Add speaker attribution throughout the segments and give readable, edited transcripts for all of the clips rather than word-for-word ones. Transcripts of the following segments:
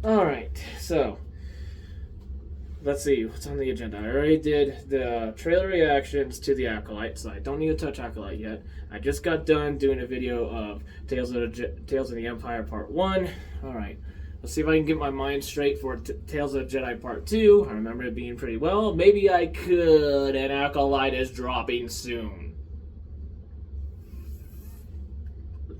Speaker 1: Alright, so let's see what's on the agenda. I already did the trailer reactions to the Acolyte, so I don't need to touch Acolyte yet. I just got done doing a video of Tales of the Empire Part 1. Alright, let's see if I can get my mind straight for Tales of the Jedi Part 2. I remember it being pretty well. Maybe I could, and Acolyte is dropping soon.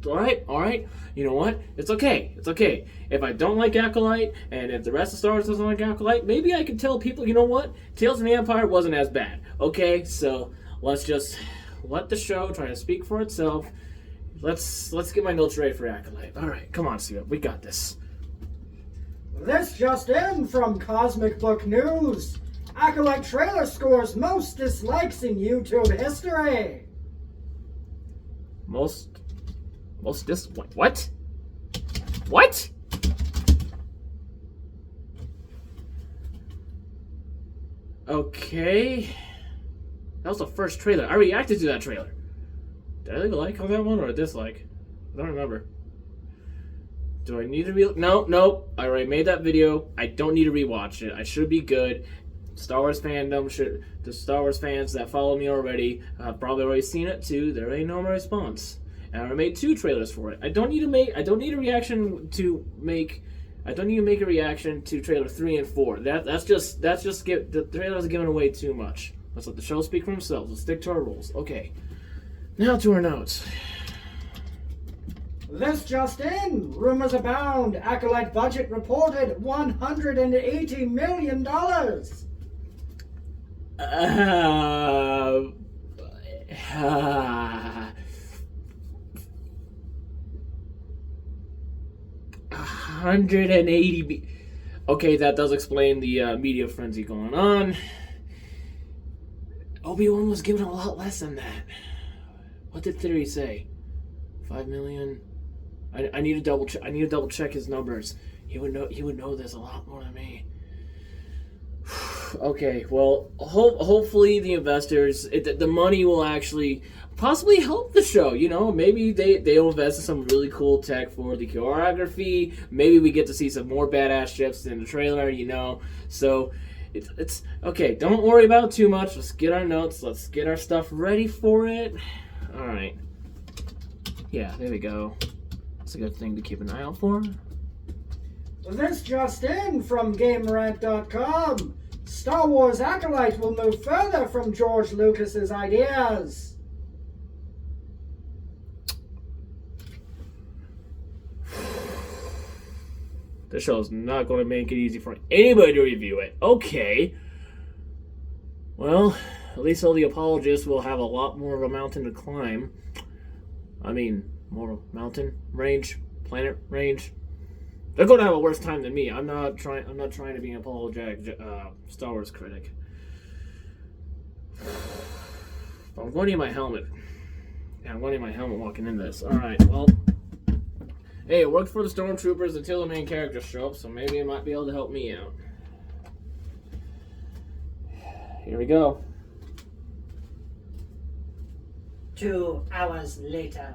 Speaker 1: Alright. You know what? It's okay. If I don't like Acolyte, and if the rest of Star Wars doesn't like Acolyte, maybe I can tell people, you know what? Tales of the Empire wasn't as bad. Okay, so let's just let the show try to speak for itself. Let's get my notes ready for Acolyte. Alright, come on, cwhip. We got this.
Speaker 2: This just in from Cosmic Book News. Acolyte trailer scores most dislikes in YouTube history.
Speaker 1: What? What? Okay. That was the first trailer. I reacted to that trailer. Did I leave a like on that one or a dislike? I don't remember. Do I need to Nope. I already made that video. I don't need to rewatch it. I should be good. Star Wars fandom the Star Wars fans that follow me already have probably already seen it too. There ain't no response. And I made 2 trailers for it. I don't need a reaction to make a reaction to trailer 3 and 4. The trailers are giving away too much. Let's let the show speak for themselves. Let's stick to our rules. Okay. Now to our notes.
Speaker 2: This just in. Rumors abound. Acolyte budget reported $180 million. $180. Okay, that does explain the media frenzy going on. Obi-Wan was given a lot less than that. What did Theory say? 5 million. I need to double check. I need to double check his numbers. He would know this a lot more than me. Okay, well, hopefully the investors, the money will actually possibly help the show. You know, maybe they'll invest in some really cool tech for the choreography. Maybe we get to see some more badass ships in the trailer. You know, so it's okay. Don't worry about it too much. Let's get our notes. Let's get our stuff ready for it. All right. Yeah, there we go. That's a good thing to keep an eye out for. This just in from GameRant.com. Star Wars Acolyte will move further from George Lucas's ideas.
Speaker 1: This show's not going to make it easy for anybody to review it. Okay. Well, at least all the apologists will have a lot more of a mountain to climb. I mean, more mountain range, planet range. They're going to have a worse time than me. I'm not trying to be an apologetic Star Wars critic. I'm going to need my helmet. Yeah, I'm going to need my helmet walking into this. All right. Well, hey, it worked for the stormtroopers until the main characters show up, so maybe it might be able to help me out. Here we go.
Speaker 2: 2 hours later.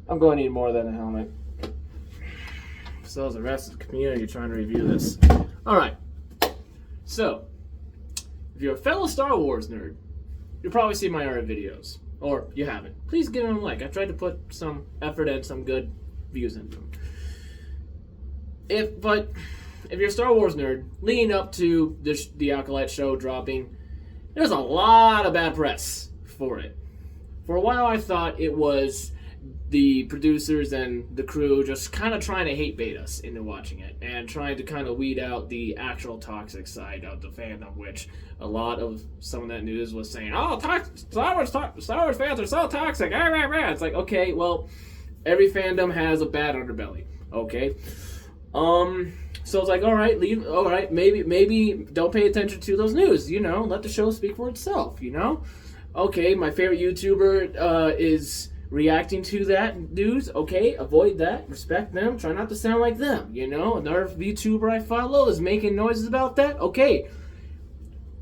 Speaker 1: I'm going to need more than a helmet. So is the rest of the community trying to review this. Alright. So, if you're a fellow Star Wars nerd, you'll probably see my other videos. Or you haven't. Please give them a like. I tried to put some effort and some good views into them. If you're a Star Wars nerd, leading up to the Acolyte show dropping, there's a lot of bad press for it. For a while I thought it was the producers and the crew just kind of trying to hate bait us into watching it and trying to kind of weed out the actual toxic side of the fandom, which a lot of some of that news was saying, oh, Star Wars fans are so toxic. It's like, okay, well, every fandom has a bad underbelly, okay?
Speaker 2: So it's like, all right, leave. All right, maybe don't pay attention to those news. Let the show speak for itself. Okay, my favorite YouTuber is reacting to that news. Okay, avoid that. Respect them. Try not to sound like them. Another YouTuber I follow is making noises about that. Okay,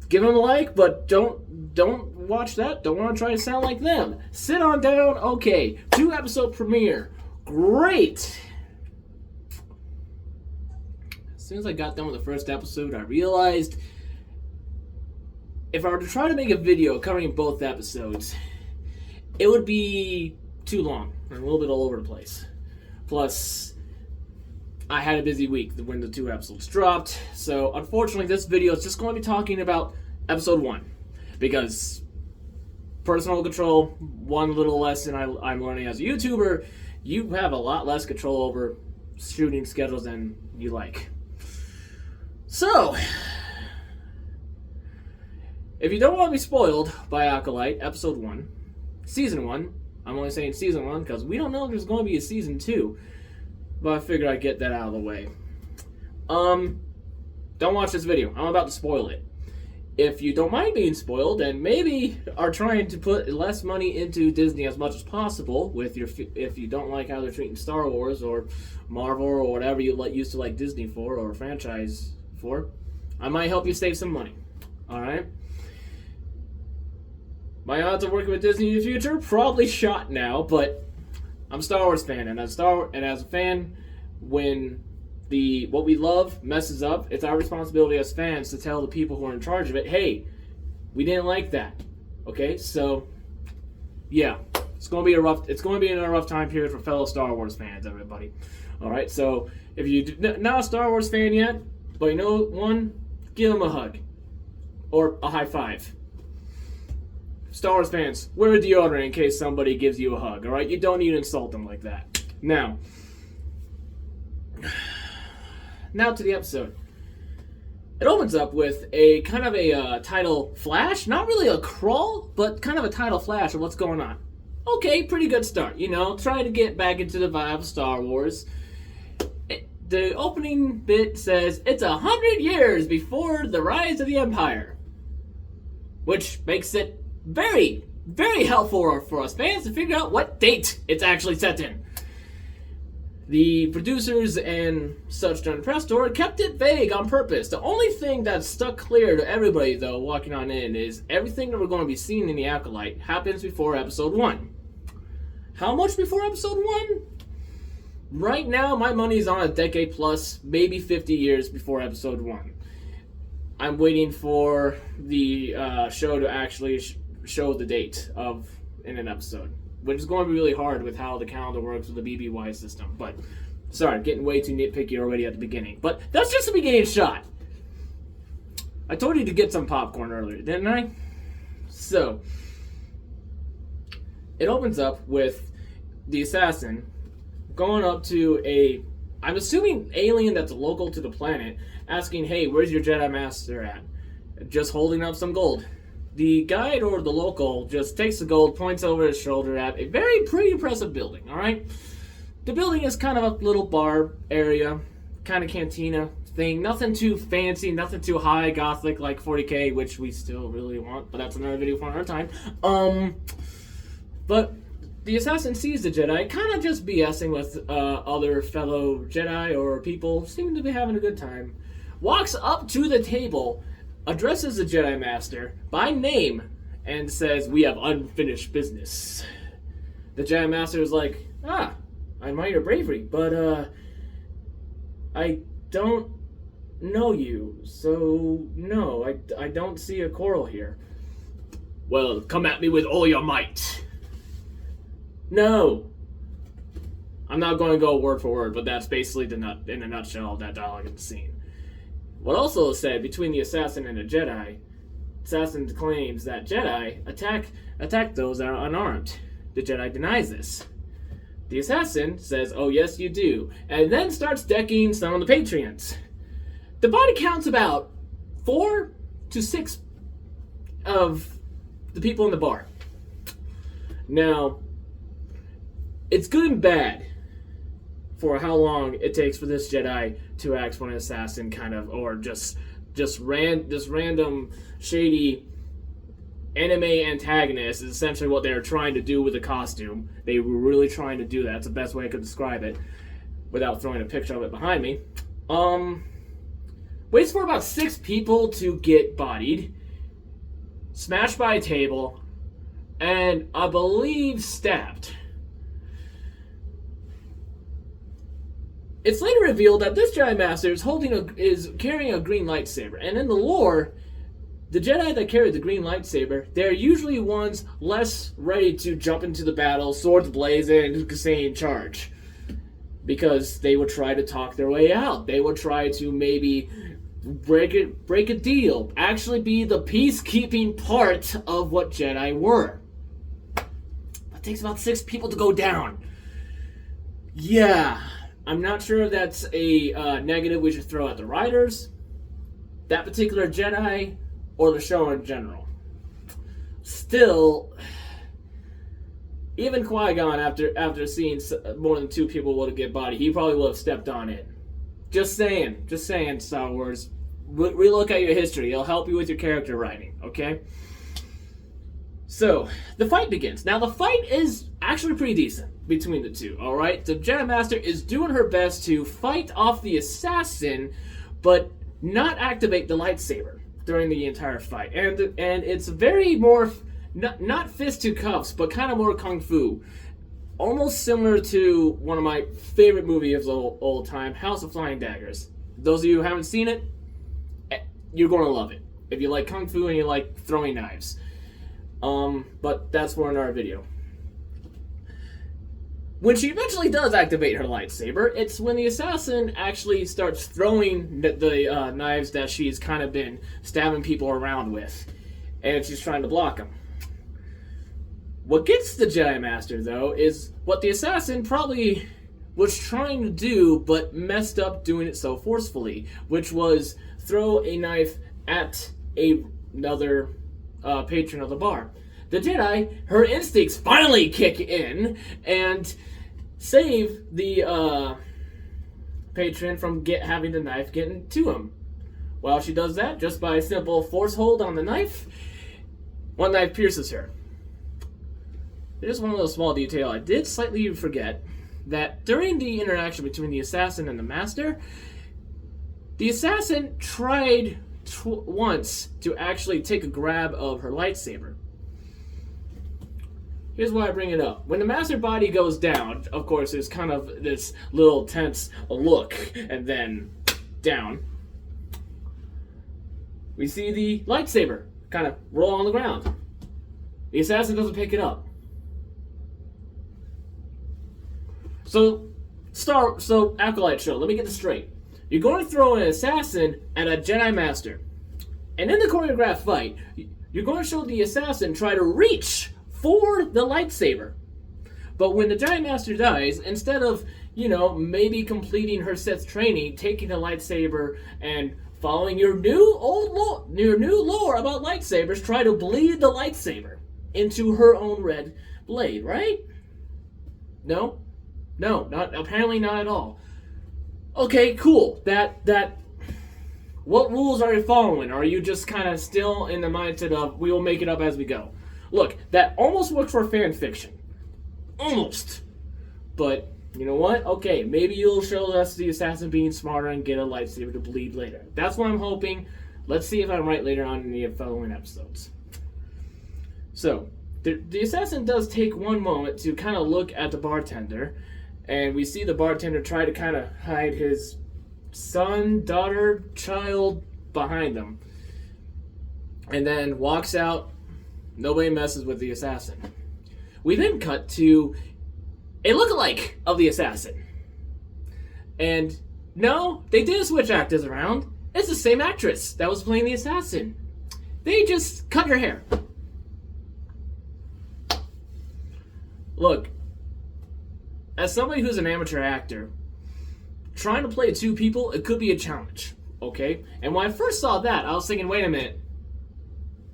Speaker 2: give them a like, but don't watch that. Don't want to try to sound like them. Sit on down. Okay, 2-episode premiere. Great. As soon as I got done with the first episode, I realized if I were to try to make a video covering both episodes, it would be too long and a little bit all over the place. Plus, I had a busy week when the 2 episodes dropped, so unfortunately this video is just going to be talking about episode 1, because personal control, one little lesson I'm learning as a YouTuber, you have a lot less control over shooting schedules than you like. So, if you don't want to be spoiled by Acolyte, episode 1, season 1, I'm only saying season 1 because we don't know if there's going to be a season 2, but I figured I'd get that out of the way. Don't watch this video. I'm about to spoil it. If you don't mind being spoiled and maybe are trying to put less money into Disney as much as possible with if you don't like how they're treating Star Wars or Marvel or whatever you used to like Disney for or a franchise for, I might help you save some money. Alright? My odds of working with Disney in the future, probably shot now, but I'm a Star As a fan, when what we love messes up, it's our responsibility as fans to tell the people who are in charge of it, hey, we didn't like that. Okay, so yeah, it's going to be in a rough time period for fellow Star Wars fans, everybody. All right, so if you're not a Star Wars fan yet, but you know one, give them a hug or a high five. Star Wars fans, wear deodorant in case somebody gives you a hug. All right, you don't need to insult them like that. Now to the episode. It opens up with a kind of a title flash, not really a crawl, but kind of a title flash of what's going on. Okay, pretty good start, trying to get back into the vibe of Star Wars. The opening bit says, it's 100 years before the rise of the Empire. Which makes it very, very helpful for us fans to figure out what date it's actually set in. The producers and such during the press tour kept it vague on purpose. The only thing that stuck clear to everybody, though, walking on in, is everything that we're going to be seeing in the Acolyte happens before episode 1. How much before episode 1? Right now, my money's on a decade plus, maybe 50 years before episode 1. I'm waiting for the show to actually show the date in an episode, which is going to be really hard with how the calendar works with the BBY system. But, sorry, getting way too nitpicky already at the beginning. But that's just the beginning shot. I told you to get some popcorn earlier, didn't I? So, it opens up with the assassin going up to I'm assuming alien that's local to the planet, asking, hey, where's your Jedi Master at? Just holding up some gold. The guide or the local just takes the gold, points over his shoulder at a pretty impressive building, alright? The building is kind of a little bar area, kind of cantina thing. Nothing too fancy, nothing too high gothic like 40K, which we still really want, but that's another video for another time. But the assassin sees the Jedi, kind of just BSing with other fellow Jedi or people, seeming to be having a good time. Walks up to the table, addresses the Jedi Master by name, and says, we have unfinished business. The Jedi Master is like, I admire your bravery, but I don't know you, so no, I don't see a quarrel here. Well, come at me with all your might. No. I'm not going to go word for word, but that's basically in a nutshell of that dialogue in the scene. What also is said between the assassin and the Jedi, assassin claims that Jedi attack those that are unarmed. The Jedi denies this. The assassin says, oh yes you do, and then starts decking some of the Patriots. The body counts about 4 to 6 of the people in the bar. Now, it's good and bad for how long it takes for this Jedi
Speaker 1: to act for an assassin, kind of, or just random shady anime antagonist is essentially what they were trying to do with the costume. They were really trying to do that. That's the best way I could describe it without throwing a picture of it behind me. Waits for about 6 people to get bodied, smashed by a table, and I believe stabbed. It's later revealed that this Jedi Master is carrying a green lightsaber, and in the lore, the Jedi that carry the green lightsaber, they're usually ones less ready to jump into the battle, swords blazing, and saying charge. Because they would try to talk their way out. They would try to maybe break a deal. Actually be the peacekeeping part of what Jedi were. It takes about 6 people to go down. Yeah. I'm not sure if that's a negative we should throw at the writers, that particular Jedi, or the show in general. Still, even Qui-Gon, after seeing more than 2 people would have get bodied, he probably would have stepped on it. Just saying, Star Wars. Relook at your history. It'll help you with your character writing, okay? So, the fight begins. Now, the fight is actually pretty decent between the two, alright? The Jedi Master is doing her best to fight off the assassin, but not activate the lightsaber during the entire fight. And it's very more, not fist to cuffs, but kind of more kung fu. Almost similar to one of my favorite movies of all time, House of Flying Daggers. Those of you who haven't seen it, you're going to love it. If you like kung fu and you like throwing knives. But that's for another video. When she eventually does activate her lightsaber, it's when the assassin actually starts throwing the knives that she's kind of been stabbing people around with. And she's trying to block them. What gets the Jedi Master, though, is what the assassin probably was trying to do, but messed up doing it so forcefully, which was throw a knife at another patron of the bar. The Jedi, her instincts finally kick in and save the patron from having the knife getting to him. Well, she does that just by a simple force hold on the knife. One knife pierces her. There's one little small detail I did slightly forget, that during the interaction between the assassin and the master, the assassin tried once to actually take a grab of her lightsaber. Here's why I bring it up. When the master body goes down, of course, there's kind of this little tense look, and then down. We see the lightsaber kind of roll on the ground. The assassin doesn't pick it up. So Acolyte show, let me get this straight. You're going to throw an assassin at a Jedi Master. And in the choreographed fight, you're going to show the assassin try to reach for the lightsaber. But when the Jedi Master dies, instead of, maybe completing her Sith training, taking the lightsaber and following your new lore about lightsabers, try to bleed the lightsaber into her own red blade, right? No, apparently not at all. Okay, cool. What rules are you following? Are you just kind of still in the mindset of we will make it up as we go? Look, that almost worked for fan fiction. Almost. But, you know what? Okay, maybe you'll show us the assassin being smarter and get a lightsaber to bleed later. That's what I'm hoping. Let's see if I'm right later on in the following episodes. So, the assassin does take one moment to kind of look at the bartender, and we see the bartender try to kind of hide his son, daughter, child behind them. And then walks out. Nobody messes with the assassin. We then cut to a lookalike of the assassin. And no, they didn't switch actors around. It's the same actress that was playing the assassin. They just cut her hair. Look, as somebody who's an amateur actor, trying to play 2 people, it could be a challenge, okay? And when I first saw that, I was thinking, wait a minute,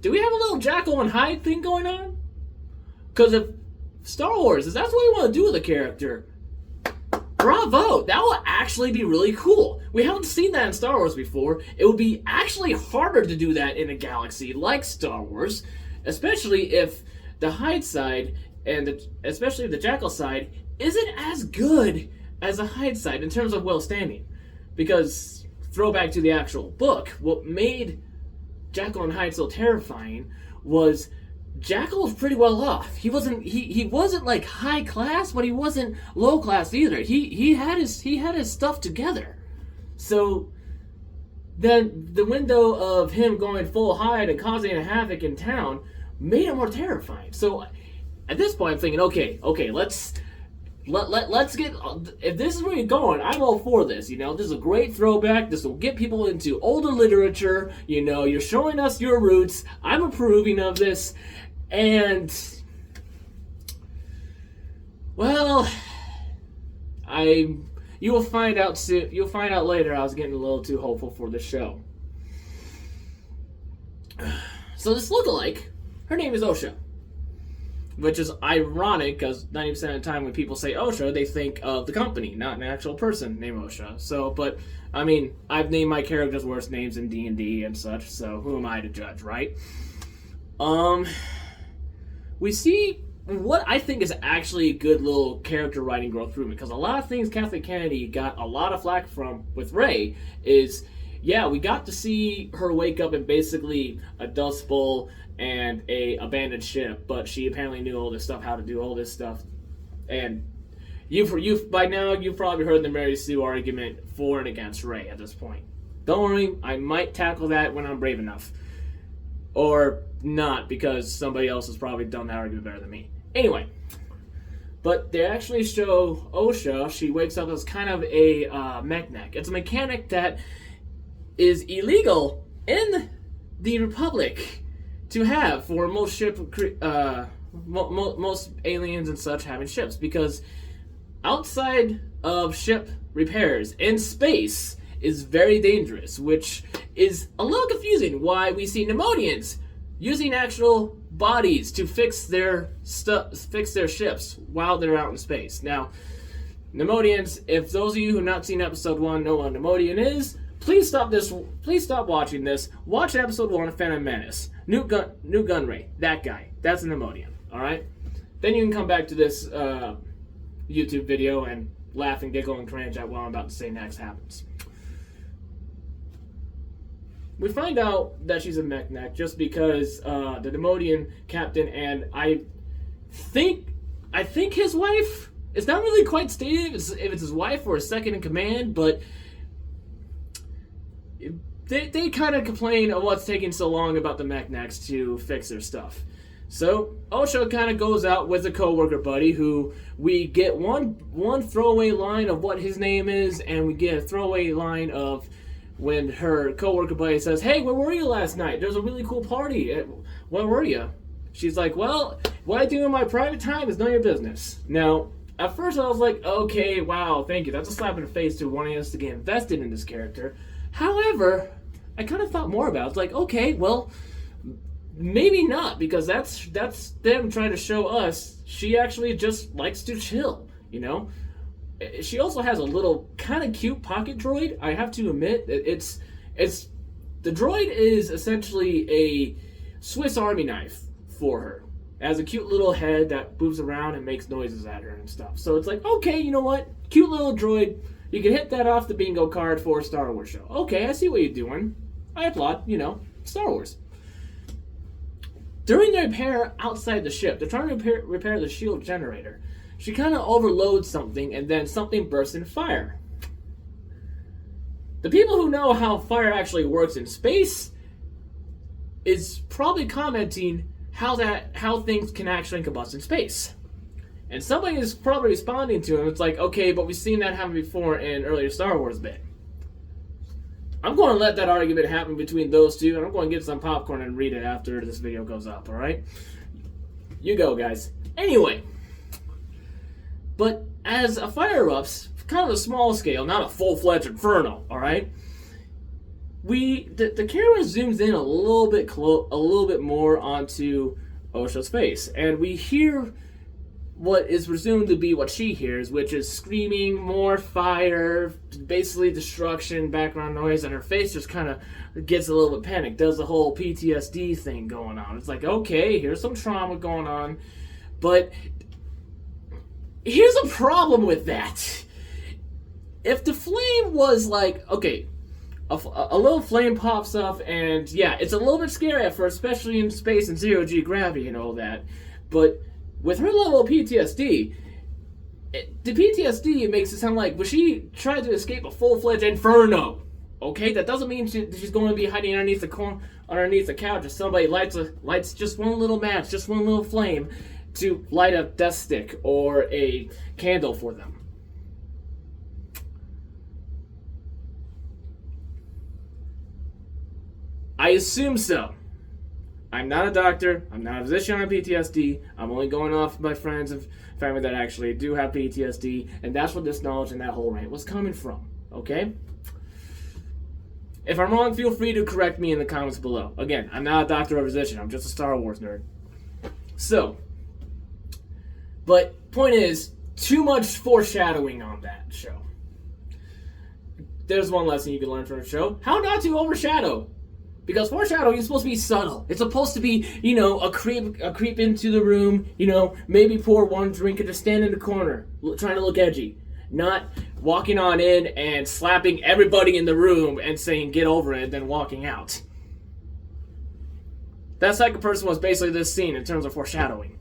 Speaker 1: do we have a little Jekyll and Hyde thing going on? Because if Star Wars, if that's what we want to do with a character,
Speaker 2: bravo! That will actually be really cool. We haven't seen that in Star Wars before. It would be actually harder to do that in a galaxy like Star Wars, especially if the Hyde side, and especially the Jackal side, isn't as good as the Hyde side in terms of well-standing. Because, throwback to the actual book, what made Jackal and Hyde so terrifying was Jackal was pretty well off. He wasn't like high class, but he wasn't low class either. He had his stuff together. So then the window of him going full Hyde and causing a havoc in town made it more terrifying. So at this point, I'm thinking, okay, let's get. If this is where you're going, I'm all for this. You know, this is a great throwback. This will get people into older literature. You know, you're showing us your roots. I'm approving of this, and well, you will find out soon. You'll find out later. I was getting a little too hopeful for the show. So this lookalike, her name is Osha. Which is ironic, because 90% of the time when people say OSHA, they think of the company, not an actual person named OSHA. So, but, I mean, I've named my characters worse names in D&D and such, so who am I to judge, right? We see what I think is actually a good little character writing growth improvement, because a lot of things Kathleen Kennedy got a lot of flack from with Rey is, yeah, we got to see her wake up in basically a Dust Bowl and a abandoned ship, but she apparently knew all this stuff, how to do all this stuff. And you've by now you've probably heard the Mary Sue argument for and against Rey at this point. Don't worry, I might tackle that when I'm brave enough, or not, because somebody else has probably done that argument better than me. Anyway, but they actually show Osha. She wakes up as kind of a mechanic. It's a mechanic that is illegal in the Republic to have for most most aliens and such having ships, because outside of ship repairs in space is very dangerous, which is a little confusing. Why we see Nemodians using actual bodies to fix their ships while they're out in space. Now, Nemodians, if those of you who have not seen episode 1 know what Nemodian is, please stop watching this. Watch episode 1 of Phantom Menace. New Gunray. That guy. That's an Nemodian. Alright? Then you can come back to this YouTube video and laugh and giggle and cringe at what I'm about to say next happens. We find out that she's a mechanic just because the Nemodian captain, and I think his wife, it's not really quite stated if it's his wife or his second in command, but they kind of complain of what's taking so long about the mechanics to fix their stuff. So Osha kind of goes out with a coworker buddy who we get one throwaway line of what his name is, and we get a throwaway line of when her coworker buddy says, "Hey, where were you last night? There's a really cool party. Where were you?" She's like, "Well, what I do in my private time is none of your business." Now, at first I was like, okay, wow, thank you. That's a slap in the face to wanting us to get invested in this character. However, I kind of thought more about it. It's like, okay, well, maybe not, because that's them trying to show us she actually just likes to chill, you know? She also has a little kind of cute pocket droid, I have to admit. It's the droid is essentially a Swiss Army knife for her. It has a cute little head that moves around and makes noises at her and stuff. So it's like, okay, you know what? Cute little droid. You can hit that off the bingo card for a Star Wars show. Okay, I see what you're doing. I applaud, Star Wars. During the repair outside the ship, they're trying to repair the shield generator. She kind of overloads something, and then something bursts in fire. The people who know how fire actually works in space is probably commenting how things can actually combust in space. And somebody is probably responding to him. It's like, okay, but we've seen that happen before in earlier Star Wars bit. I'm going to let that argument happen between those two, and I'm going to get some popcorn and read it after this video goes up, alright? You go, guys. Anyway. But as a fire erupts, kind of a small scale, not a full-fledged inferno, alright? The camera zooms in a little bit more onto Osha's face, and we hear what is presumed to be what she hears, which is screaming, more fire, basically destruction, background noise, and her face just kind of gets a little bit panicked, does the whole PTSD thing going on. It's like, okay, here's some trauma going on, but here's a problem with that. If the flame was like, okay, a little flame pops up, and yeah, it's a little bit scary at first, especially in space and zero-G gravity and all that, but with her level of PTSD, the PTSD makes it sound like, well, she tried to escape a full-fledged inferno. Okay, that doesn't mean she's going to be hiding underneath the couch if somebody lights just one little match, just one little flame, to light a death stick or a candle for them. I assume so. I'm not a doctor. I'm not a physician on PTSD. I'm only going off my friends and family that actually do have PTSD, and that's what this knowledge and that whole rant was coming from. Okay? If I'm wrong, feel free to correct me in the comments below. Again, I'm not a doctor or physician. I'm just a Star Wars nerd. So, but point is, too much foreshadowing on that show. There's one lesson you can learn from the show: how not to overshadow. Because foreshadowing is supposed to be subtle. It's supposed to be, a creep into the room, maybe pour one drink and just stand in the corner, trying to look edgy. Not walking on in and slapping everybody in the room and saying, get over it, and then walking out. That second person was basically this scene in terms of foreshadowing.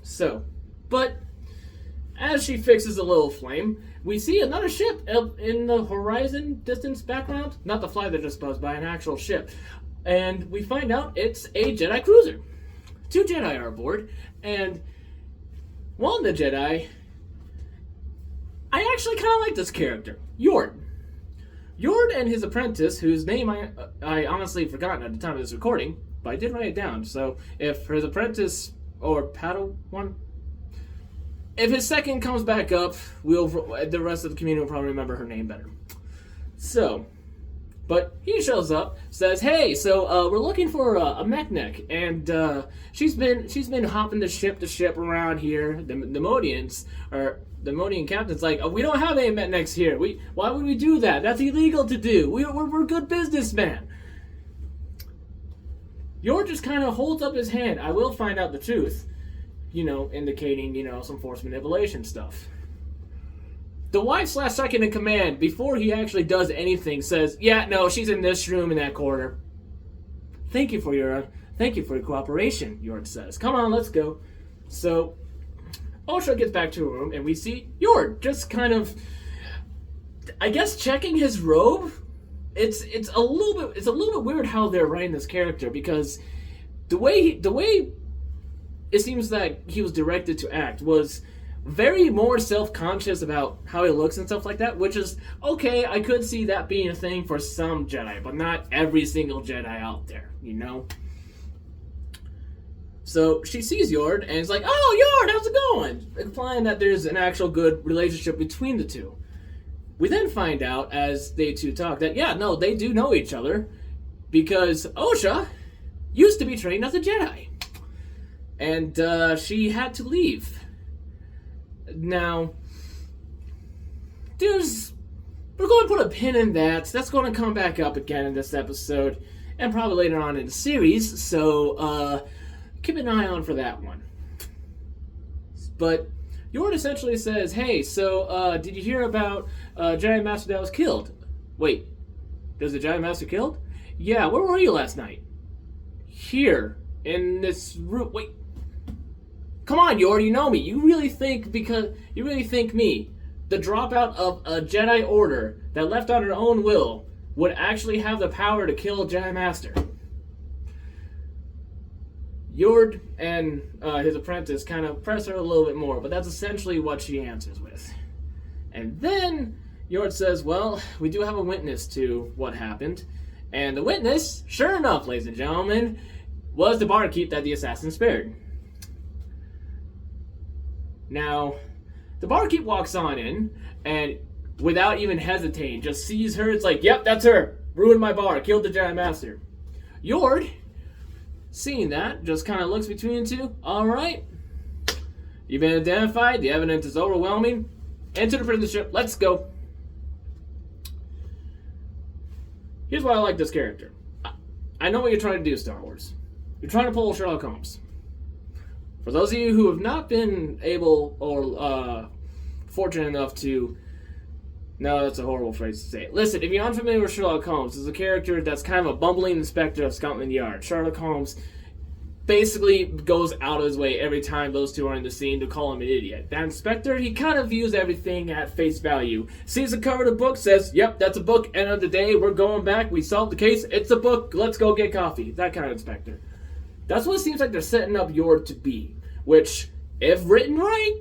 Speaker 2: So, but as she fixes a little flame, we see another ship in the horizon distance background. Not the fly that just buzzed by, an actual ship. And we find out it's a Jedi cruiser. 2 Jedi are aboard, and one of the Jedi, I actually kind of like this character, Yord. Yord and his apprentice, whose name I honestly forgotten at the time of this recording, but I did write it down. So if his apprentice or Padawan, if his second comes back up, the rest of the community will probably remember her name better. So, but he shows up, says, "Hey, so we're looking for a mech-neck, and she's been hopping the ship around here. The Modian captain's like, we don't have any mech-necks here. Why would we do that? That's illegal to do. We're good businessmen." Yor just kind of holds up his hand. I will find out the truth. Indicating, some force manipulation stuff. The wife/second in command, before he actually does anything, says, "Yeah, no, she's in this room in that corner." Thank you for your cooperation, Yord says. "Come on, let's go." So, Osha gets back to her room, and we see Yord just kind of, I guess, checking his robe. It's a little bit weird how they're writing this character, because the way it seems that he was directed to act was very more self-conscious about how he looks and stuff like that, which is, okay, I could see that being a thing for some Jedi, but not every single Jedi out there, So she sees Yord, and is like, "Oh, Yord, how's it going?" Implying that there's an actual good relationship between the two. We then find out, as they two talk, that, yeah, no, they do know each other, because Osha used to be trained as a Jedi. And she had to leave. Now, we're going to put a pin in that. That's going to come back up again in this episode, and probably later on in the series, so keep an eye on for that one. But Yord essentially says, "Hey, so did you hear about Jedi Master that was killed?" "Wait, there's a Jedi Master killed?" "Yeah, where were you last night?" "Here, in this room." "Wait. Come on, Yord, you know me. You really think me, the dropout of a Jedi Order that left on her own will, would actually have the power to kill a Jedi Master?" Yord and his apprentice kind of press her a little bit more, but that's essentially what she answers with. And then Yord says, "Well, we do have a witness to what happened. And the witness, sure enough, ladies and gentlemen, was the barkeep that the assassin spared." Now, the barkeep walks on in, and without even hesitating, just sees her. It's like, "Yep, that's her. Ruined my bar. Killed the Jedi Master." Yord, seeing that, just kind of looks between the two. "All right. You've been identified. The evidence is overwhelming. Enter the prison ship. Let's go. Here's why I like this character. I know what you're trying to do, Star Wars. You're trying to pull Sherlock Holmes. For those of you who have not been able or fortunate enough to... No, that's a horrible phrase to say. Listen, if you're unfamiliar with Sherlock Holmes, there's a character that's kind of a bumbling inspector of Scotland Yard. Sherlock Holmes basically goes out of his way every time those two are in the scene to call him an idiot. That inspector, he kind of views everything at face value. Sees the cover of the book, says, yep, that's a book, end of the day, we're going back, we solved the case, it's a book, let's go get coffee. That kind of inspector. That's what it seems like they're setting up Yord to be. Which, if written right,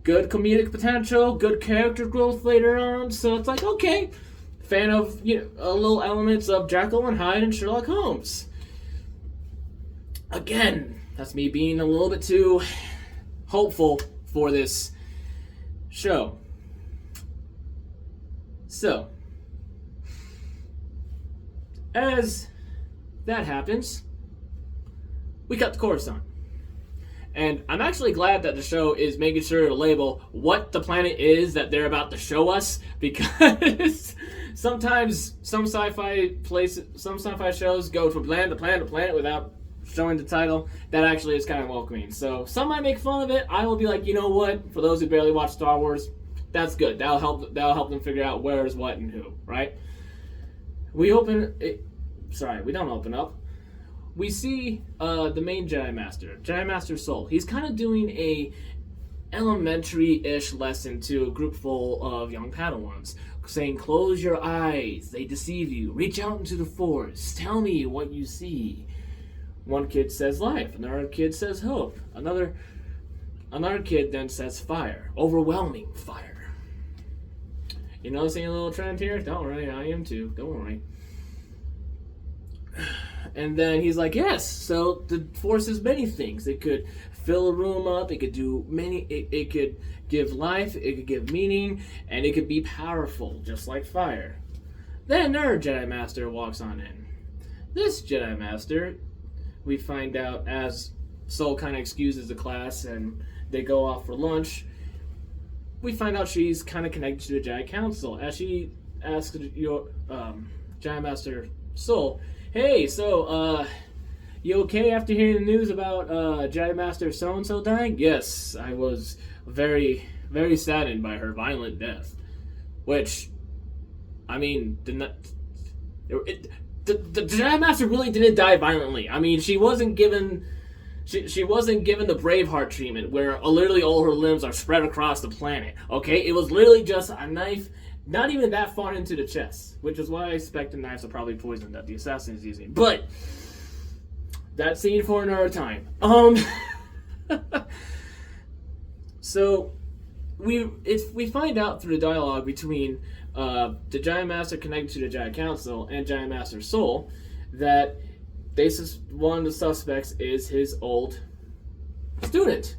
Speaker 2: good comedic potential, good character growth later on, so it's like, okay, fan of, little elements of Jekyll and Hyde and Sherlock Holmes. Again, that's me being a little bit too hopeful for this show. So, as that happens, we cut to Coruscant. And I'm actually glad that the show is making sure to label what the planet is that they're about to show us, because sometimes some sci-fi shows go from planet to planet to planet without showing the title. That actually is kind of welcoming. So some might make fun of it. I will be like, you know what? For those who barely watch Star Wars, that's good. That'll help them figure out where is what and who, right? We don't open up. We see the main Jedi Master Sol. He's kind of doing a elementary-ish lesson to a group full of young Padawans, saying, close your eyes, they deceive you, reach out into the Force, tell me what you see. One kid says life, another kid says hope, another kid then says fire, overwhelming fire. You noticing a little trend here? Don't worry, I am too, don't worry. And then he's like, yes, so the Force is many things. It could fill a room up, it could do many, it could give life, it could give meaning, and it could be powerful, just like fire. Then another Jedi Master walks on in. This Jedi Master, we find out as Sol kind of excuses the class and they go off for lunch, we find out she's kind of connected to the Jedi Council, as she asks your Jedi Master Sol, hey, so, you okay after hearing the news about Jedi Master so-and-so dying? Yes, I was very, very saddened by her violent death. Which, I mean, the Jedi Master really didn't die violently. I mean, she wasn't given the Braveheart treatment, where literally all her limbs are spread across the planet, okay? It was literally just a knife, not even that far into the chest, which is why I expect the knives are probably poisoned that the assassin is using. But that scene for another time. So we find out through the dialogue between the Jedi Master connected to the Jedi Council and Jedi Master Sol that one of the suspects is his old student,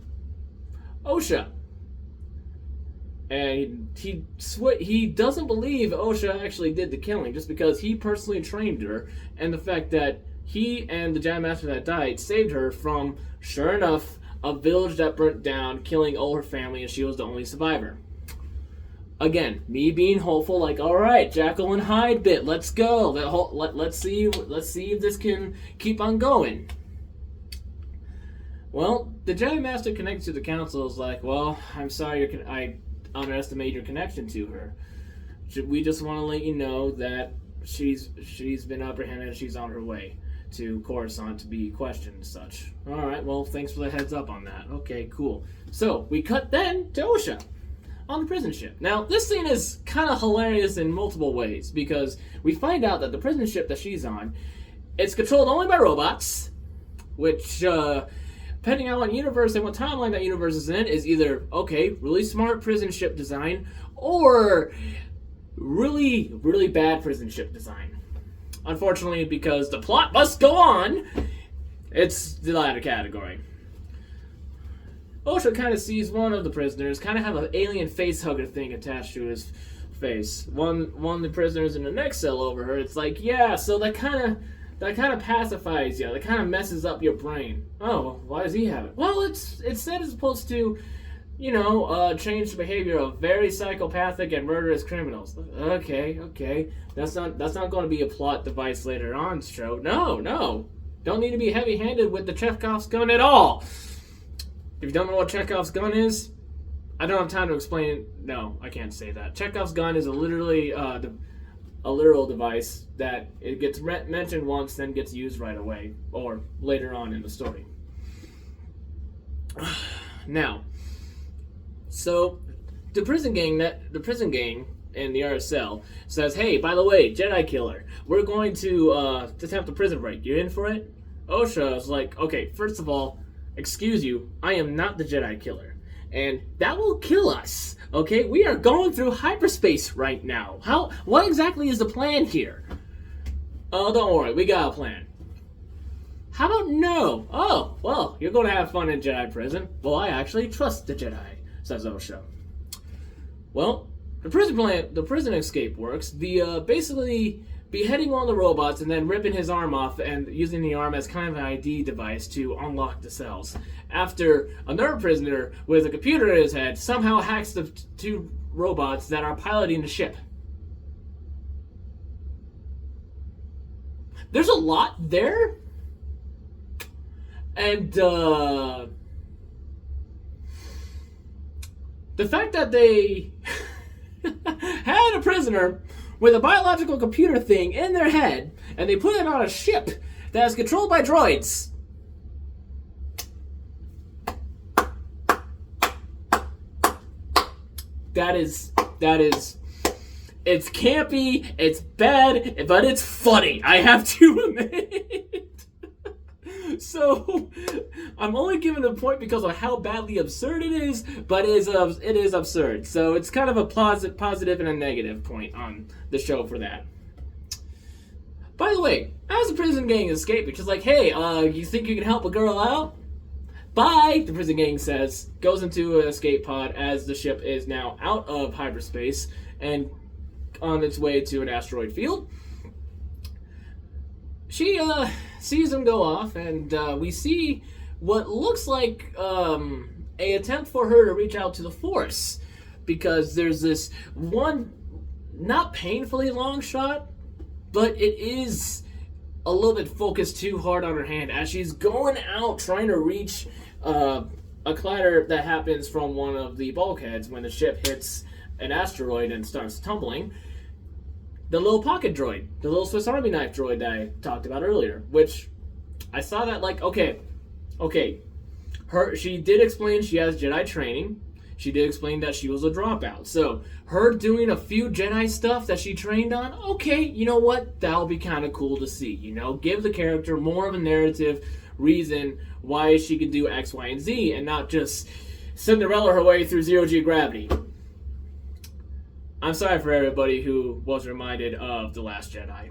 Speaker 2: Osha. And he doesn't believe Osha actually did the killing, just because he personally trained her, and the fact that he and the Jedi Master that died saved her from, sure enough, a village that burnt down, killing all her family, and she was the only survivor. Again, me being hopeful, like, all right, Jekyll and Hyde bit, let's go. Let's see if this can keep on going. Well, the Jedi Master connected to the Council is like, well, I'm sorry, I underestimate your connection to her. We just want to let you know that she's been apprehended and she's on her way to Coruscant to be questioned and such. Alright, well, thanks for the heads up on that. Okay, cool. So, we cut then to Osha on the prison ship. Now, this scene is kind of hilarious in multiple ways, because we find out that the prison ship that she's on, it's controlled only by robots, which, depending on what universe and what timeline that universe is in, is either, okay, really smart prison ship design, or really, really bad prison ship design. Unfortunately, because the plot must go on, it's the latter category. Osha kind of sees one of the prisoners kind of have an alien face hugger thing attached to his face. One of the prisoners in the next cell over her, it's like, yeah, so that kind of pacifies you. That kind of messes up your brain. Oh, well, why does he have it? Well, it said it's supposed to, change the behavior of very psychopathic and murderous criminals. Okay. That's not going to be a plot device later on, show. No. Don't need to be heavy-handed with the Chekhov's gun at all. If you don't know what Chekhov's gun is, I don't have time to explain it. No, I can't say that. Chekhov's gun is a literal device that it gets mentioned once, then gets used right away, or later on in the story. Now, so the prison gang in the RSL says, "Hey, by the way, Jedi killer, we're going to attempt a prison break. You in for it?" OSHA is like, "Okay, first of all, excuse you, I am not the Jedi killer, and that will kill us. Okay, we are going through hyperspace right now. What exactly is the plan here?" "Oh, don't worry, we got a plan." "How about no?" "Oh, well, you're going to have fun in Jedi prison." "Well, I actually trust the Jedi," says OSHA. Well, the prison escape works. Basically beheading one of the robots and then ripping his arm off and using the arm as kind of an ID device to unlock the cells. After another prisoner with a computer in his head somehow hacks the two robots that are piloting the ship. There's a lot there. And the fact that they had a prisoner with a biological computer thing in their head, and they put it on a ship that is controlled by droids. That is, it's campy, it's bad, but it's funny, I have to admit. So, I'm only giving it a point because of how badly absurd it is, but it is absurd. So, it's kind of a positive and a negative point on the show for that. By the way, as the prison gang escape, it's just like, "Hey, you think you can help a girl out? Bye," the prison gang says, goes into an escape pod as the ship is now out of hyperspace and on its way to an asteroid field. She sees him go off, and we see what looks like a attempt for her to reach out to the Force, because there's this one not painfully long shot, but it is a little bit focused too hard on her hand as she's going out trying to reach a clatter that happens from one of the bulkheads when the ship hits an asteroid and starts tumbling. The little pocket droid, the little Swiss Army knife droid that I talked about earlier, which I saw that like, okay, she did explain she has Jedi training. She did explain that she was a dropout. So her doing a few Jedi stuff that she trained on, okay, you know what? That'll be kind of cool to see. Give the character more of a narrative reason why she could do X, Y, and Z, and not just Cinderella her way through zero-G gravity. I'm sorry for everybody who was reminded of The Last Jedi.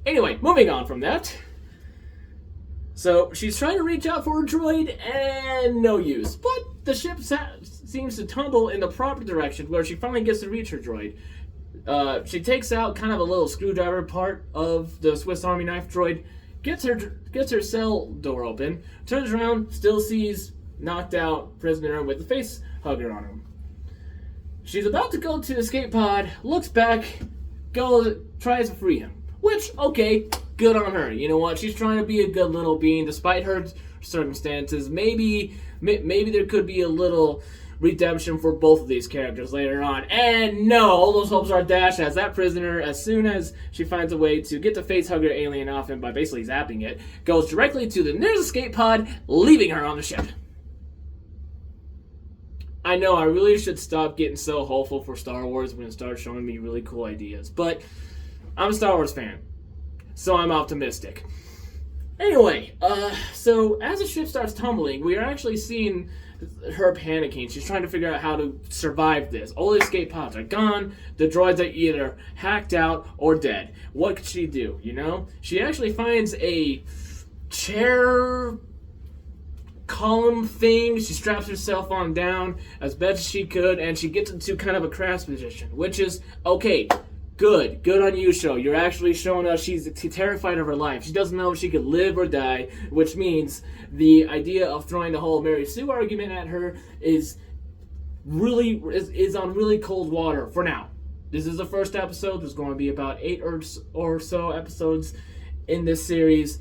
Speaker 2: Anyway, moving on from that. So, she's trying to reach out for a droid, and no use. But the ship seems to tumble in the proper direction, where she finally gets to reach her droid. She takes out kind of a little screwdriver part of the Swiss Army knife droid, gets her cell door open, turns around, still sees knocked out prisoner with a face hugger on him. She's about to go to the escape pod, looks back, tries to free him. Which, okay, good on her. You know what? She's trying to be a good little being despite her circumstances. Maybe there could be a little redemption for both of these characters later on. And no, all those hopes are dashed as that prisoner, as soon as she finds a way to get the facehugger alien off him by basically zapping it, goes directly to the nearest escape pod, leaving her on the ship. I know I really should stop getting so hopeful for Star Wars when it starts showing me really cool ideas, but I'm a Star Wars fan, so I'm optimistic. Anyway, so as the ship starts tumbling, we are actually seeing her panicking. She's trying to figure out how to survive this. All the escape pods are gone. The droids are either hacked out or dead. What could she do, She actually finds a chair column thing. She straps herself on down as best as she could, and she gets into kind of a crash position, which is, okay, Good on you, show. You're actually showing us she's terrified of her life. She doesn't know if she could live or die, which means the idea of throwing the whole Mary Sue argument at her is on really cold water for now. This is the first episode. There's going to be about 8 or so episodes in this series.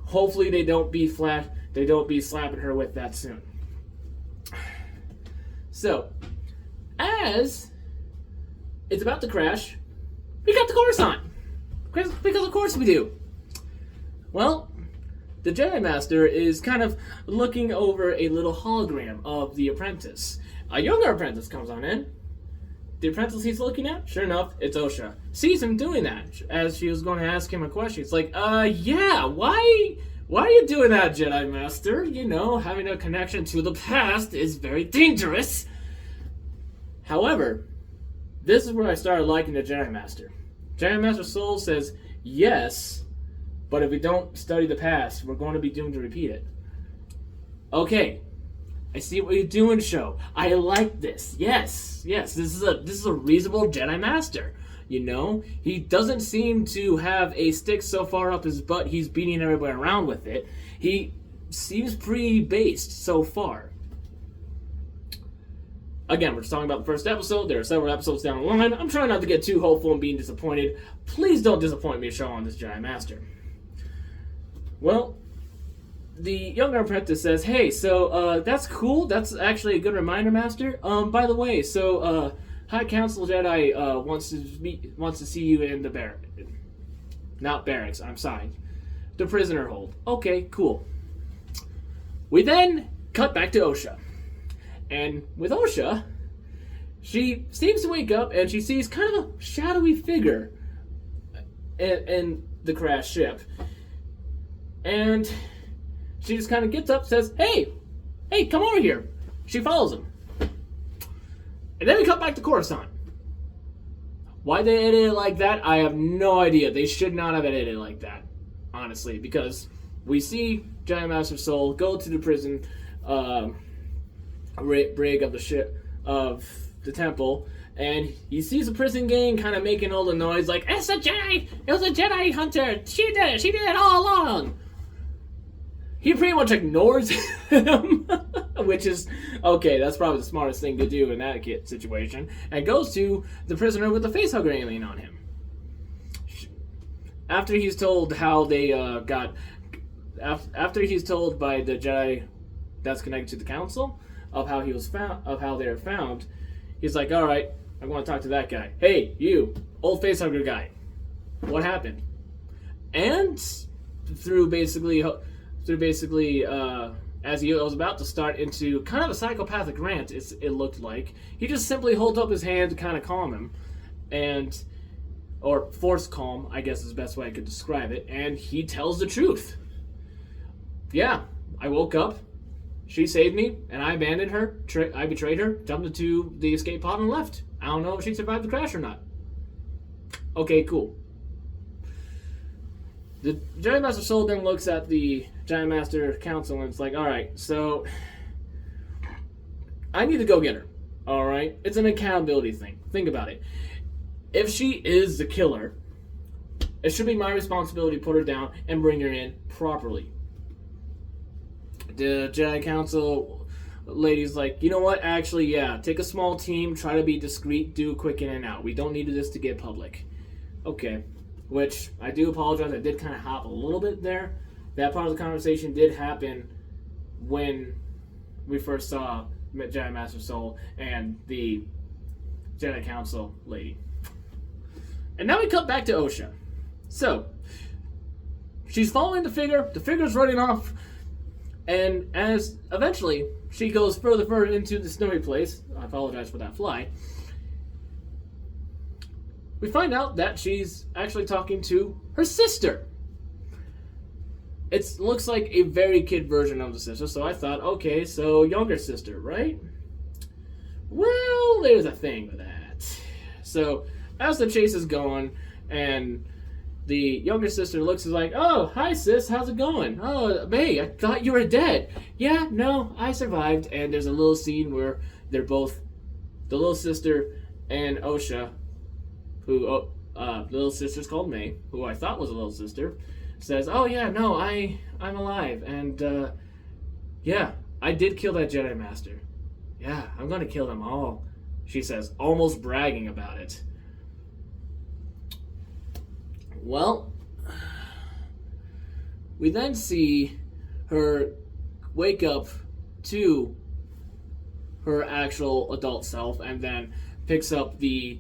Speaker 2: Hopefully they don't be slapping her with that soon. So, as it's about to crash, we got the chorus on. Because of course we do. Well, the Jedi Master is kind of looking over a little hologram of the apprentice. A younger apprentice comes on in. The apprentice he's looking at, sure enough, it's Osha. Sees him doing that as she was going to ask him a question. It's like, yeah, why are you doing that, Jedi Master? You know, having a connection to the past is very dangerous. However, this is where I started liking the Jedi Master. Jedi Master Soul says, yes, but if we don't study the past, we're going to be doomed to repeat it. Okay, I see what you're doing, show. I like this. Yes, this is a reasonable Jedi Master. You know, he doesn't seem to have a stick so far up his butt he's beating everybody around with it. He seems pretty based so far. Again, we're just talking about the first episode. There are several episodes down the line. I'm trying not to get too hopeful and being disappointed. Please don't disappoint me, show, on this Jedi Master. Well, the younger apprentice says, hey, so that's cool. That's actually a good reminder, Master. By the way, so High Council Jedi wants to see you in the barracks. Not barracks, I'm sorry. The prisoner hold. Okay, cool. We then cut back to Osha. And with Osha, she seems to wake up and she sees kind of a shadowy figure in the crashed ship. And she just kind of gets up, says, hey, come over here. She follows him. And then we cut back to Coruscant. Why they edited it like that, I have no idea. They should not have edited it like that, honestly, because we see Jedi Master Soul go to the prison brig of the ship of the temple, and he sees a prison gang kind of making all the noise, like, it's a Jedi! It was a Jedi hunter! She did it all along! He pretty much ignores him, which is, okay, that's probably the smartest thing to do in that situation, and goes to the prisoner with the facehugger alien on him. After he's told how they after he's told by the Jedi that's connected to the council of how he was found, of how they were found, he's like, all right, I want to talk to that guy. Hey, you, old facehugger guy, what happened? And through basically, as he was about to start into kind of a psychopathic rant, it looked like, he just simply holds up his hand to kind of calm him, or force calm, I guess is the best way I could describe it, and he tells the truth. Yeah, I woke up, she saved me, and I abandoned her, I betrayed her, jumped into the escape pod and left. I don't know if she survived the crash or not. Okay, cool. The Jedi Master Soul then looks at the Jedi Master Council and it's like, alright, so I need to go get her. Alright? It's an accountability thing. Think about it. If she is the killer, it should be my responsibility to put her down and bring her in properly. The Jedi Council lady's like, you know what? Actually, yeah, take a small team, try to be discreet, do a quick in and out. We don't need this to get public. Okay. Which, I do apologize, I did kind of hop a little bit there. That part of the conversation did happen when we first saw Jedi Master Soul and the Jedi Council lady. And now we cut back to Osha. So, she's following the figure's running off, and as eventually she goes further into the snowy place, I apologize for that fly, we find out that she's actually talking to her sister. It looks like a very kid version of the sister, so I thought, okay, so younger sister, right? Well, there's a thing with that. So, as the chase is going, and the younger sister looks like, oh, hi sis, how's it going? Oh, hey, I thought you were dead. Yeah, no, I survived. And there's a little scene where they're both, the little sister and Osha, who little sister's called May, who I thought was a little sister, says, "Oh yeah, no, I'm alive, and yeah, I did kill that Jedi Master. Yeah, I'm gonna kill them all," she says, almost bragging about it. Well, we then see her wake up to her actual adult self and then picks up the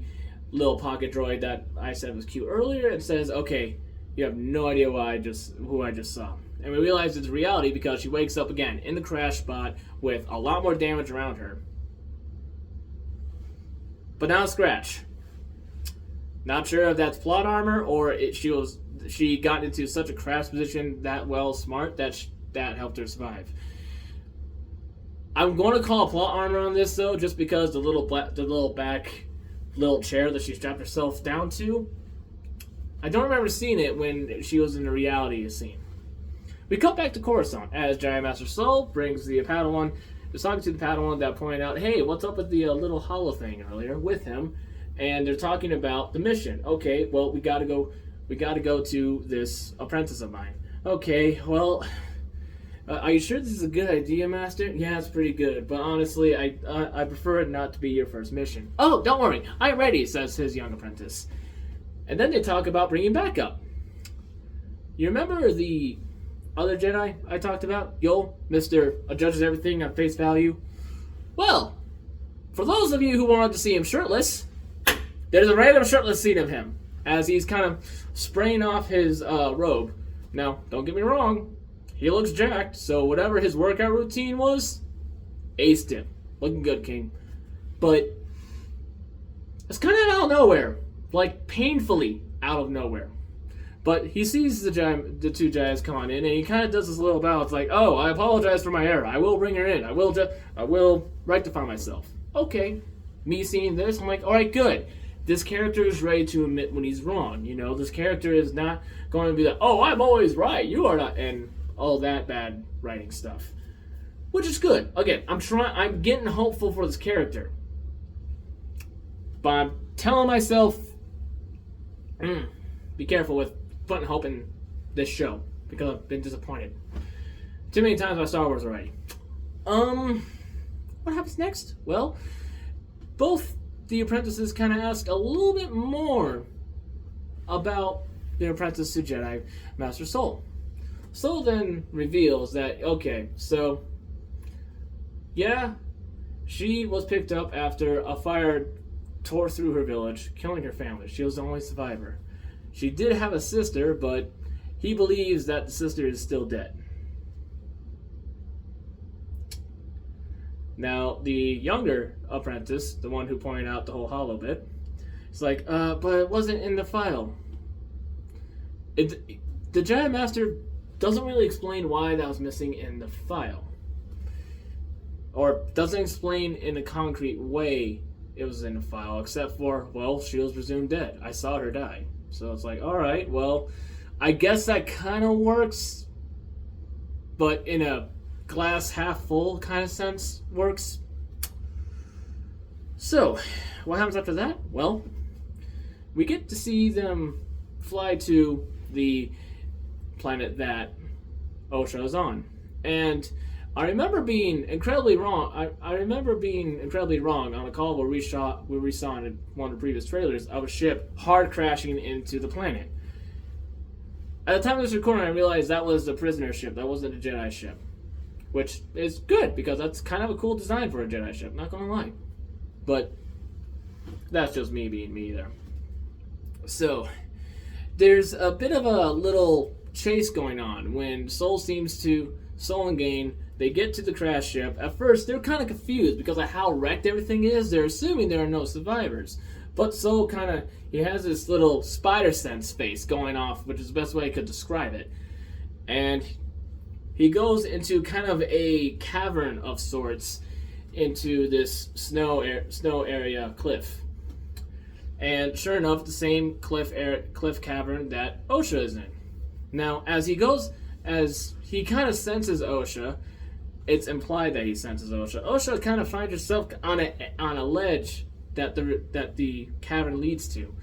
Speaker 2: little pocket droid that I said was cute earlier and says, "Okay, you have no idea who I just saw." And we realize it's reality because she wakes up again in the crash spot with a lot more damage around her. But not a scratch. Not sure if that's plot armor or she got into such a crash position that smart that helped her survive. I'm going to call plot armor on this though, just because the little chair that she strapped herself down to. I don't remember seeing it when she was in the reality scene. We cut back to Coruscant as Jedi Master Sol brings the Padawan. Is talking to the Padawan that pointed out, "Hey, what's up with the little hollow thing earlier with him?" And they're talking about the mission. "Okay, well, we gotta go to this apprentice of mine." "Okay, well, are you sure this is a good idea, Master?" "Yeah, it's pretty good, but honestly, I prefer it not to be your first mission." "Oh, don't worry, I'm ready," says his young apprentice. And then they talk about bringing backup. You remember the other Jedi I talked about? Yol, Mr. Judges everything on face value? Well, for those of you who wanted to see him shirtless, there's a random shirtless scene of him as he's kind of spraying off his robe. Now, don't get me wrong, he looks jacked, so whatever his workout routine was, aced it. Looking good, King. But it's kind of out of nowhere. Like, painfully out of nowhere. But he sees the two Jedi's come on in, and he kind of does this little bow. It's like, "Oh, I apologize for my error. I will bring her in. I will rectify myself." Okay. Me seeing this, I'm like, all right, good. This character is ready to admit when he's wrong. You know, this character is not going to be like, "Oh, I'm always right. You are not," and all that bad writing stuff. Which is good. Again, I'm getting hopeful for this character. But I'm telling myself, be careful with putting hope in this show because I've been disappointed too many times by Star Wars already. What happens next? Well, both the apprentices kind of ask a little bit more about their apprentice to Jedi Master Sol. Sol then reveals that, okay, so yeah, she was picked up after a fire tore through her village, killing her family. She was the only survivor. She did have a sister, but he believes that the sister is still dead. Now, the younger apprentice, the one who pointed out the whole hollow bit, is like, but it wasn't in the file. The Jedi Master doesn't really explain why that was missing in the file. Or doesn't explain in a concrete way it was in the file, except for, well, she was presumed dead. I saw her die. So it's like, alright, well, I guess that kind of works, but in a glass half full kind of sense works. So, what happens after that? Well, we get to see them fly to the planet that Osha is on. And I remember being incredibly wrong. I remember being incredibly wrong on a call where we saw in one of the previous trailers of a ship hard crashing into the planet. At the time of this recording, I realized that was the prisoner ship. That wasn't a Jedi ship, which is good because that's kind of a cool design for a Jedi ship. Not gonna lie, but that's just me being me there. So there's a bit of a little chase going on when Sol and Gain, they get to the crash ship. At first, they're kind of confused because of how wrecked everything is. They're assuming there are no survivors. But Sol he has this little spider sense face going off, which is the best way I could describe it. And he goes into kind of a cavern of sorts into this snow area cliff. And sure enough, the same cliff cavern that Osha is in. Now, as he kind of senses Osha, it's implied that he senses Osha. Osha kind of finds herself on a ledge that the cavern leads to.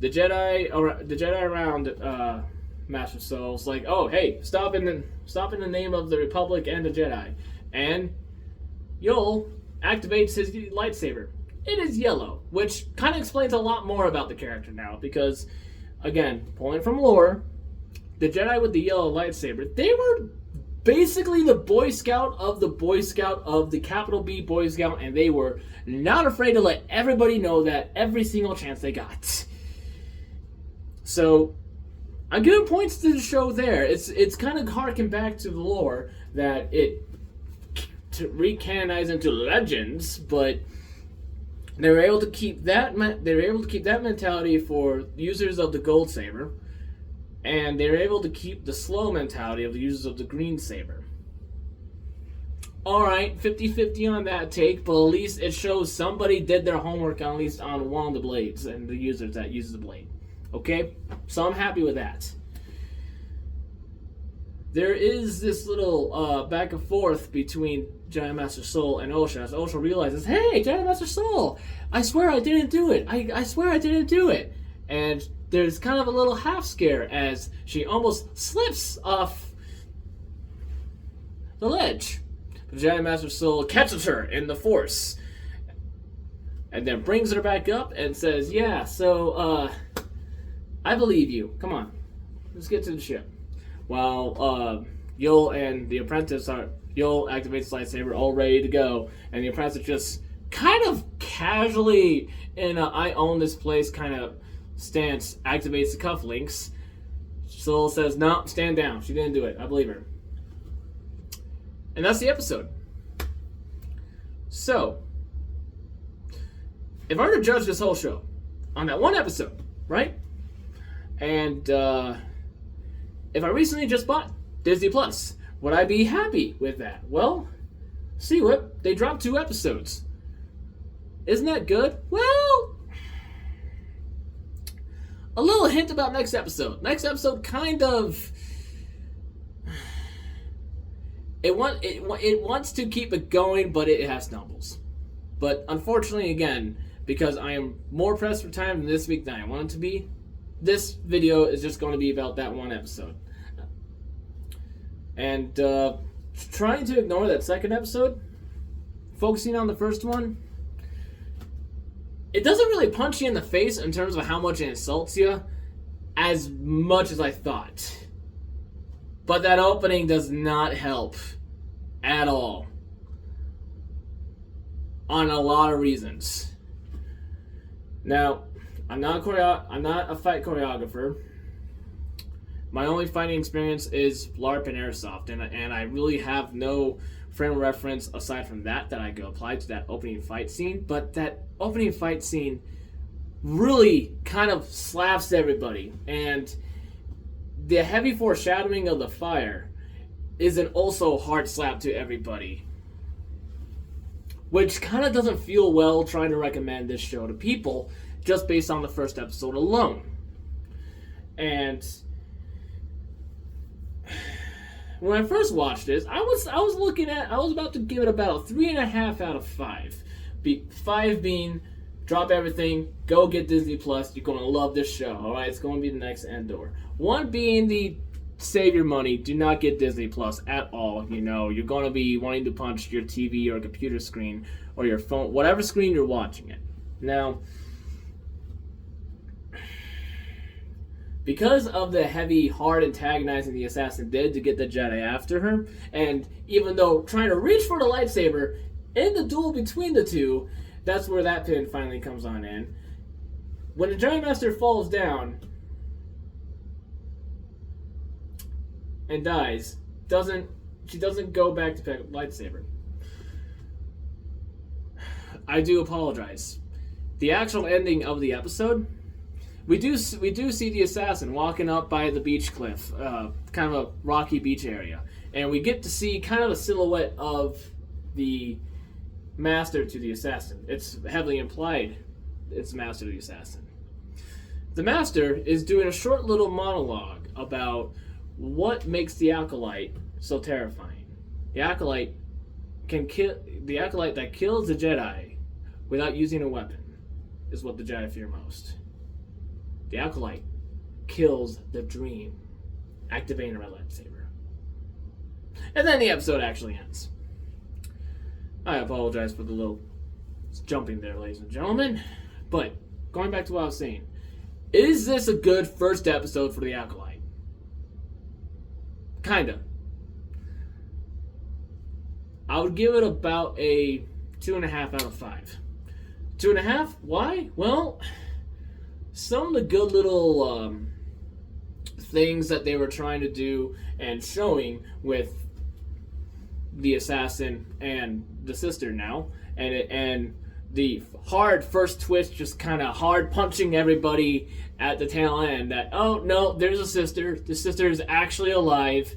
Speaker 2: the Jedi around Master Soul's like, oh hey, stop in the name of the Republic and the Jedi, and Yul activates his lightsaber. It is yellow, which kind of explains a lot more about the character now, because again, pulling from lore, the Jedi with the yellow lightsaber, they were basically the Boy Scout of the Boy Scout of the capital B Boy Scout, and they were not afraid to let everybody know that every single chance they got. So I'm giving points to the show there. It's kind of harking back to the lore that it recanonized into legends, but they were able to keep that mentality for users of the gold saber, and they were able to keep the slow mentality of the users of the green saber. Alright, 50-50 on that take, but at least it shows somebody did their homework at least on one of the blades and the users that uses the blade. Okay? So I'm happy with that. There is this little back and forth between Jedi Master Soul and Osha, as Osha realizes, hey, Jedi Master Soul, I swear I didn't do it. I swear I didn't do it. And there's kind of a little half scare as she almost slips off the ledge. The Jedi Master Soul catches her in the Force and then brings her back up and says, yeah, so, I believe you. Come on. Let's get to the ship. While Yul and the apprentice Yul activates the lightsaber, all ready to go, and the apprentice just kind of casually, in a I own this place kind of stance, activates the cufflinks. Soul says, no, stand down. She didn't do it. I believe her. And that's the episode. So, if I were to judge this whole show on that one episode, right? And if I recently just bought Disney Plus, would I be happy with that? Well, cwhip, they dropped 2 episodes. Isn't that good? Well, a little hint about next episode. Next episode kind of... It wants to keep it going, but it has stumbles. But unfortunately, again, because I am more pressed for time than this week than I want it to be, this video is just going to be about that one episode. And trying to ignore that second episode, focusing on the first one, it doesn't really punch you in the face in terms of how much it insults you as much as I thought. But that opening does not help at all. On a lot of reasons. Now, I'm not a fight choreographer. My only fighting experience is LARP and Airsoft, and I really have no frame of reference aside from that I could apply to that opening fight scene. But that opening fight scene really kind of slaps everybody, and the heavy foreshadowing of the fire is an also hard slap to everybody, which kind of doesn't feel well trying to recommend this show to people just based on the first episode alone. And when I first watched this, I was about to give it about a 3.5 out of 5. 5 being drop everything, go get Disney Plus, you're going to love this show, alright? It's going to be the next Endor. 1 being the save your money, do not get Disney Plus at all. You know, you're going to be wanting to punch your TV or computer screen or your phone, whatever screen you're watching it. Now, because of the heavy, hard antagonizing the assassin did to get the Jedi after her, and even though trying to reach for the lightsaber in the duel between the two, that's where that pin finally comes on in. When the Jedi Master falls down and dies, she doesn't go back to pick up the lightsaber. I do apologize. The actual ending of the episode, we do see the assassin walking up by the beach cliff, kind of a rocky beach area, and we get to see kind of a silhouette of the master to the assassin. It's heavily implied it's master to the assassin. The master is doing a short little monologue about what makes the Acolyte so terrifying. The Acolyte that kills the Jedi without using a weapon is what the Jedi fear most. the Acolyte kills the dream, activating a red lightsaber. And then the episode actually ends. I apologize for the little jumping there, ladies and gentlemen. But, going back to what I was saying, is this a good first episode for the Acolyte? Kinda. I would give it about a 2.5 out of 5. 2.5? Why? Well, some of the good little things that they were trying to do and showing with the assassin and the sister now, and the hard first twist, just kind of hard punching everybody at the tail end that, oh no, there's a sister, the sister is actually alive.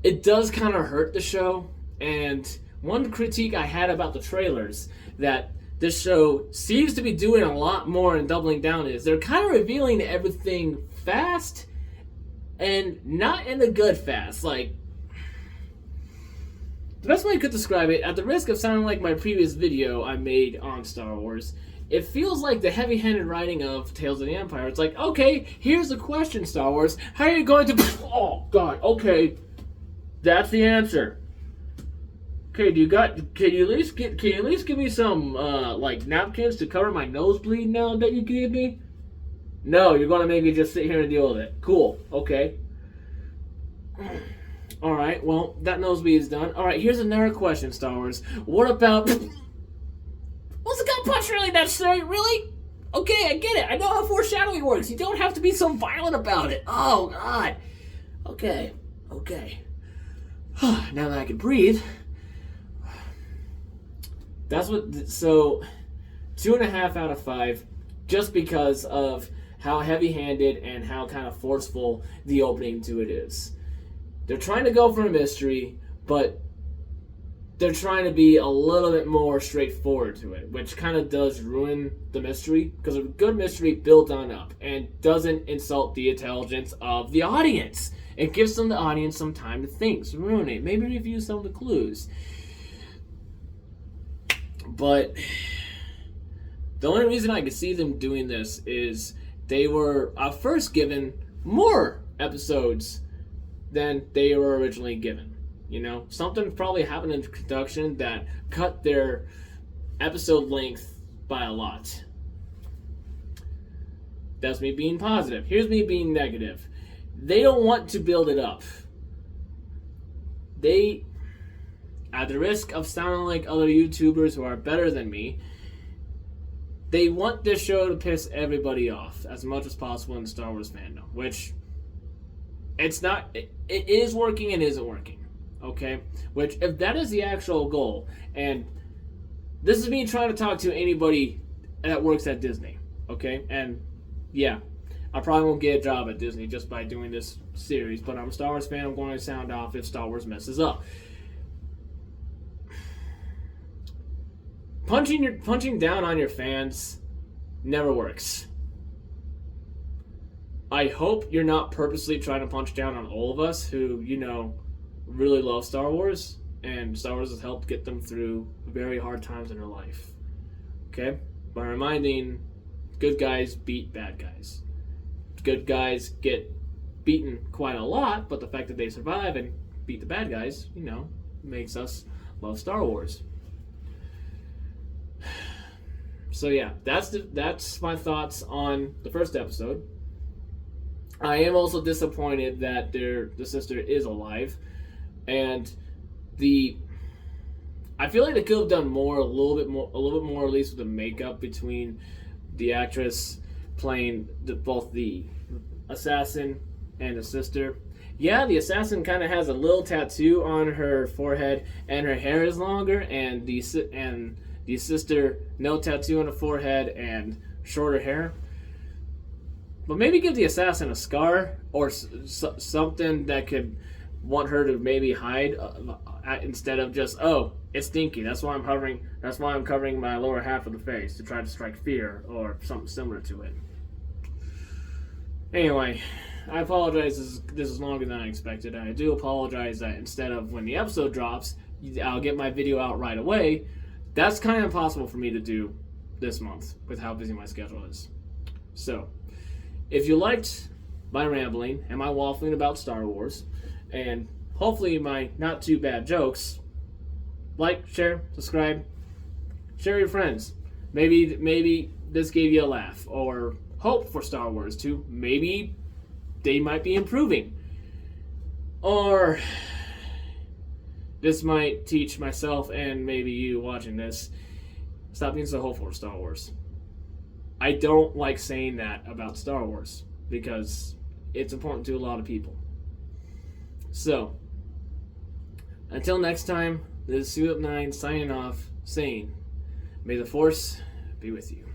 Speaker 2: It does kind of hurt the show. And one critique I had about the trailers that this show seems to be doing a lot more and doubling down is they're kind of revealing everything fast and not in a good fast. Like, the best way I could describe it, at the risk of sounding like my previous video I made on Star Wars, it feels like the heavy-handed writing of Tales of the Empire. It's like, okay, here's the question, Star Wars. How are you going to... Oh, God, okay. That's the answer. Okay, can you at least give me some, like, napkins to cover my nosebleed now that you gave me? No, you're going to make me just sit here and deal with it. Cool, okay. Alright, well, that nosebleed is done. Alright, here's another question, Star Wars. What about... Was the gun punch really necessary? Really? Okay, I get it. I know how foreshadowing works. You don't have to be so violent about it. Oh, God. Okay. Now that I can breathe... That's what, so 2.5 out of 5, just because of how heavy-handed and how kind of forceful the opening to it is. They're trying to go for a mystery, but they're trying to be a little bit more straightforward to it, which kind of does ruin the mystery, because a good mystery builds on up and doesn't insult the intelligence of the audience. It gives the audience some time to think, to ruminate, maybe review some of the clues. But the only reason I could see them doing this is they were first given more episodes than they were originally given. You know, something probably happened in production that cut their episode length by a lot. That's me being positive. Here's me being negative. They don't want to build it up. They... At the risk of sounding like other YouTubers who are better than me, they want this show to piss everybody off as much as possible in the Star Wars fandom, which it's not. It is working and isn't working, okay? Which, if that is the actual goal, and this is me trying to talk to anybody that works at Disney, okay? And yeah, I probably won't get a job at Disney just by doing this series, but I'm a Star Wars fan. I'm going to sound off if Star Wars messes up. Punching down on your fans never works. I hope you're not purposely trying to punch down on all of us who, you know, really love Star Wars, and Star Wars has helped get them through very hard times in their life. Okay? By reminding, good guys beat bad guys. Good guys get beaten quite a lot, but the fact that they survive and beat the bad guys, you know, makes us love Star Wars. So yeah, that's my thoughts on the first episode. I am also disappointed that the sister is alive, and I feel like they could have done more, a little bit more, at least with the makeup between the actress playing both the assassin and the sister. Yeah, the assassin kind of has a little tattoo on her forehead, and her hair is longer, and the sister, no tattoo on the forehead and shorter hair. But maybe give the assassin a scar or something that could want her to maybe hide instead of just, oh, it's stinky. That's why I'm covering my lower half of the face to try to strike fear or something similar to it. Anyway, I apologize. This is longer than I expected. I do apologize that instead of when the episode drops, I'll get my video out right away. That's kind of impossible for me to do this month with how busy my schedule is. So, if you liked my rambling and my waffling about Star Wars, and hopefully my not too bad jokes, like, share, subscribe, share with your friends. Maybe this gave you a laugh or hope for Star Wars too. Maybe they might be improving. Or this might teach myself and maybe you watching this, stop being so hopeful for Star Wars. I don't like saying that about Star Wars because it's important to a lot of people. So, until next time, this is cwhip9 signing off, saying, may the Force be with you.